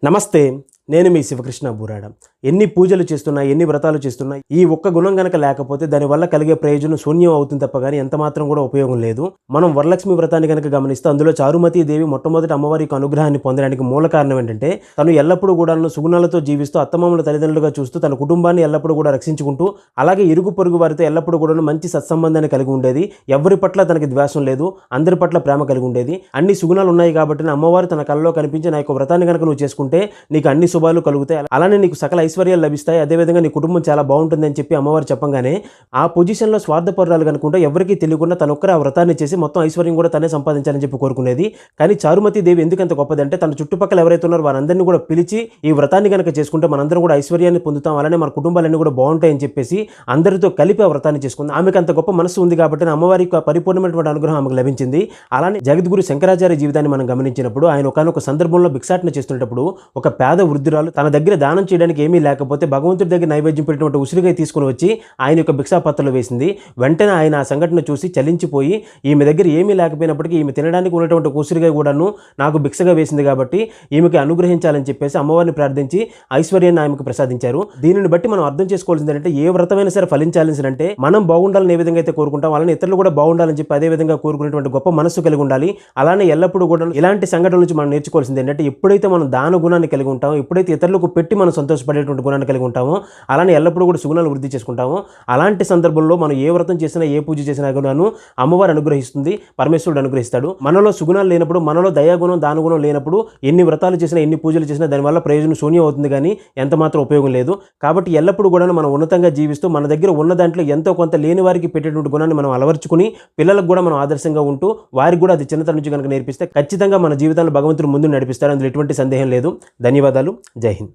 నమస్తే, నేను మీ శివకృష్ణ బూరాడ. ఎన్ని పూజలు చేస్తున్నా, ఎన్ని వ్రతాలు చేస్తున్నా ఈ ఒక్క గుణం గనక లేకపోతే దానివల్ల కలిగే ప్రయోజనం శూన్యం అవుతుంది తప్ప కానీ ఎంత మాత్రం కూడా ఉపయోగం లేదు. మనం వరలక్ష్మి వ్రతాన్ని కనుక గమనిస్తే అందులో చారుమతి దేవి మొట్టమొదటి అమ్మవారి యొక్క అనుగ్రహాన్ని పొందడానికి మూల కారణం ఏంటంటే తను ఎల్లప్పుడూ కూడా సుగుణాలతో జీవిస్తూ అత్తమామల తల్లిదండ్రులుగా చూస్తూ తన కుటుంబాన్ని ఎల్లప్పుడూ కూడా రక్షించుకుంటూ అలాగే ఇరుగు పొరుగు వారితో ఎల్లప్పుడూ కూడా మంచి సత్సంబంధాన్ని కలిగి ఉండేది. ఎవరి పట్ల తనకి ద్వేషం లేదు, అందరి పట్ల ప్రేమ కలిగి ఉండేది. అన్ని సుగుణాలు ఉన్నాయి కాబట్టి అమ్మవారు తన కళ్ళలో కనిపించి నా యొక్క వ్రతాన్ని కనుక నువ్వు చేసుకుంటే నీకు అన్ని శుభాలు కలుగుతాయి, అలానే నీకు సకల ఐశ్వర్యాలు లభిస్తాయి, అదేవిధంగా నీ కుటుంబం చాలా బాగుంటుంది అని చెప్పి అమ్మవారు చెప్పంగానే ఆ పొజిషన్లో స్వార్థపరురాలు కనుకుంటే ఎవరికీ తెలియకుండా తనొక్కరే ఆ వ్రతాన్ని చేసి మొత్తం ఐశ్వర్యం కూడా తనే సంపాదించాలని చెప్పి కోరుకునేది. కానీ చారుమతి దేవి ఎందుకంత గొప్పదంటే తన చుట్టుపక్కల ఎవరైతే ఉన్నారో వారందరినీ కూడా పిలిచి ఈ వ్రతాన్ని కనుక చేసుకుంటే మనందరం కూడా ఐశ్వర్యాన్ని పొందుతాం, అలానే మన కుటుంబాలన్నీ కూడా బాగుంటాయని చెప్పేసి అందరితో కలిపి ఆ వ్రతాన్ని చేసుకుంది. ఆమెకు అంత గొప్ప మనసు ఉంది కాబట్టి అమ్మవారి పరిపూర్ణమైనటువంటి అనుగ్రహం ఆమెకు లభించింది. అలానే జగద్గురు శంకరాచార్య జీవితాన్ని మనం గమనించినప్పుడు ఆయన ఒకనొక సందర్భంలో భిక్షాటన చేస్తున్నప్పుడు ఒక పేద వృద్ధురాలు తన దగ్గర దానం చేయడానికి ఏమీ లేకపోతే భగవంతుడి దగ్గర నైవేద్యం పెట్టినటువంటి ఉసిరికాయ తీసుకుని వచ్చి ఆయన యొక్క భిక్షాపత్రలో వేసింది. వెంటనే ఆయన ఆ సంఘటన చూసి చలించిపోయి ఈమె దగ్గర ఏమీ లేకపోయినప్పటికీ ఈమె తినడానికి ఉన్నటువంటి ఉసిరికాయ కూడాను నాకు భిక్షగా వేసింది కాబట్టి ఈమెకి అనుగ్రహించాలని చెప్పేసి అమ్మవారిని ప్రార్థించి ఐశ్వర్యాన్ని ఆమెకు ప్రసాదించారు. దీనిని బట్టి మనం అర్థం చేసుకోవాల్సింది అంటే ఏ వ్రతమైనా సరే ఫలించాల్సి అంటే మనం బాగుండాలని ఏ విధంగా అయితే కోరుకుంటాం అలానే ఇతరులు కూడా బాగుండాలని చెప్పి అదే విధంగా కోరుకునేటువంటి గొప్ప మనస్సు కలిగి ఉండాలి. అలానే ఎల్లప్పుడూ కూడా ఇలాంటి సంఘటనల నుంచి మనం నేర్చుకోవాల్సింది ఏంటంటే ఎప్పుడైతే మనం దాన గుణాన్ని కలిగి ఉంటామో, ఎప్పుడైతే ఇతరులకు పెట్టి మనం సంతోషపడేటువంటి గుణాన్ని కలిగి ఉంటామో, అలానే ఎల్లప్పుడూ కూడా సుగుణాలు వృద్ధి చేసుకుంటామో, అలాంటి సందర్భంలో మనం ఏ వ్రతం చేసినా ఏ పూజ చేసినా కూడాను అమ్మవారు అనుగ్రహిస్తుంది, పరమేశ్వరుడు అనుగ్రహిస్తాడు. మనలో సుగుణాలు లేనప్పుడు, మనలో దయాగుణం దానగుణం లేనప్పుడు ఎన్ని వ్రతాలు చేసినా ఎన్ని పూజలు చేసినా దానివల్ల ప్రయోజనం శూన్యం అవుతుంది కానీ ఎంత మాత్రం ఉపయోగం లేదు. కాబట్టి ఎల్లప్పుడూ కూడా మనం ఉన్నతంగా జీవిస్తూ మన దగ్గర ఉన్న దాంట్లో ఎంతో కొంత లేని వారికి పెట్టేటువంటి గుణాన్ని మనం అలవర్చుకుని పిల్లలకు కూడా మనం ఆదర్శంగా ఉంటూ వారికి కూడా అది చిన్నతనం నుంచి కనుక నేర్పిస్తే ఖచ్చితంగా మన జీవితాన్ని భగవంతుడు ముందు నడిపిస్తారు. అందులో ఎటువంటి సందేహం లేదు. ధన్యవాదాలు. జై హింద్.